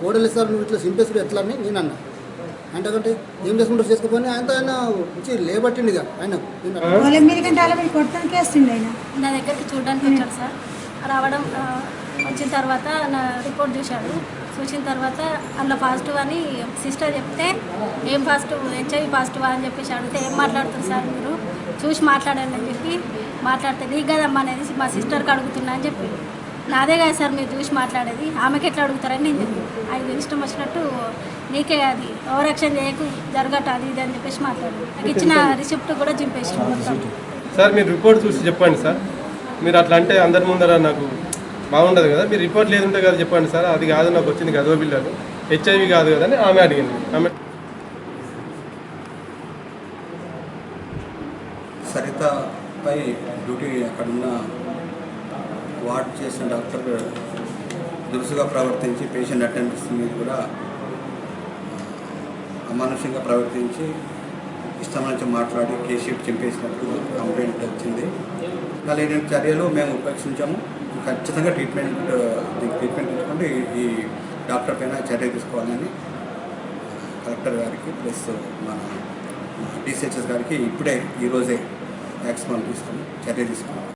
ఓడలే sir నువ్వు ఇట్లా సింపేసుడు ఎట్లా అని నేను అన్నా. అంటే ఏం చేసుకుంటారు చేసుకోపోయి ఆయన వచ్చి లేబట్టిండి ఇక ఆయన నా దగ్గరికి చూడడానికి వచ్చాడు సార్. రావడం వచ్చిన తర్వాత నా రిపోర్ట్ చూసిన తర్వాత అందులో పాజిటివ్ అని సిస్టర్ చెప్తే ఏం పాజిటివ్ హెచ్ఐవి పాజిటివ్ అని చెప్పేసి అడిగితే ఏం మాట్లాడుతారు సార్ మీరు చూసి మాట్లాడండి అని చెప్పి మాట్లాడితే నీకు కదమ్మా అనేది మా సిస్టర్కి అడుగుతున్నా అని చెప్పి నాదే కదా సార్ మీరు చూసి మాట్లాడేది ఆమెకి ఎట్లా అడుగుతారని నేను చెప్పి అది ఇష్టం వచ్చినట్టు నీకే అది ఓవరాక్షన్ చేయకు జరగట అది ఇది అని చెప్పేసి మాట్లాడు నాకు ఇచ్చిన రిసిప్ట్ కూడా చింపేసి సార్ మీరు రిపోర్ట్ చూసి చెప్పండి సార్. మీరు అట్లా అంటే అందరి ముందర నాకు బాగుండదు కదా. మీరు రిపోర్ట్ లేదుంటే కదా చెప్పండి సార్. అది కాదు నాకు వచ్చింది గదో బిల్లు హెచ్ఐవి కాదు కదా అని ఆమె అడిగింది. ఆమె సరితపై డ్యూటీ అక్కడున్న వార్డ్ చేసిన డాక్టర్ దురుసుగా ప్రవర్తించి పేషెంట్ అటెండెన్స్ మీద కూడా అమానుషంగా ప్రవర్తించి ఇష్టం మాట్లాడి కేసు షీట్ చింపేసినట్టు కంప్లైంట్ వచ్చింది. లేని చర్యలు మేము ఉపేక్షించాము. ఖచ్చితంగా ట్రీట్మెంట్ తీసుకుంటే ఈ డాక్టర్ పైన చర్య తీసుకోవాలని కలెక్టర్ గారికి ప్లస్ మన డిసిహెచ్ఎస్ గారికి ఇప్పుడే ఈరోజే యాక్షన్ తీసుకొని చర్య తీసుకున్నాం.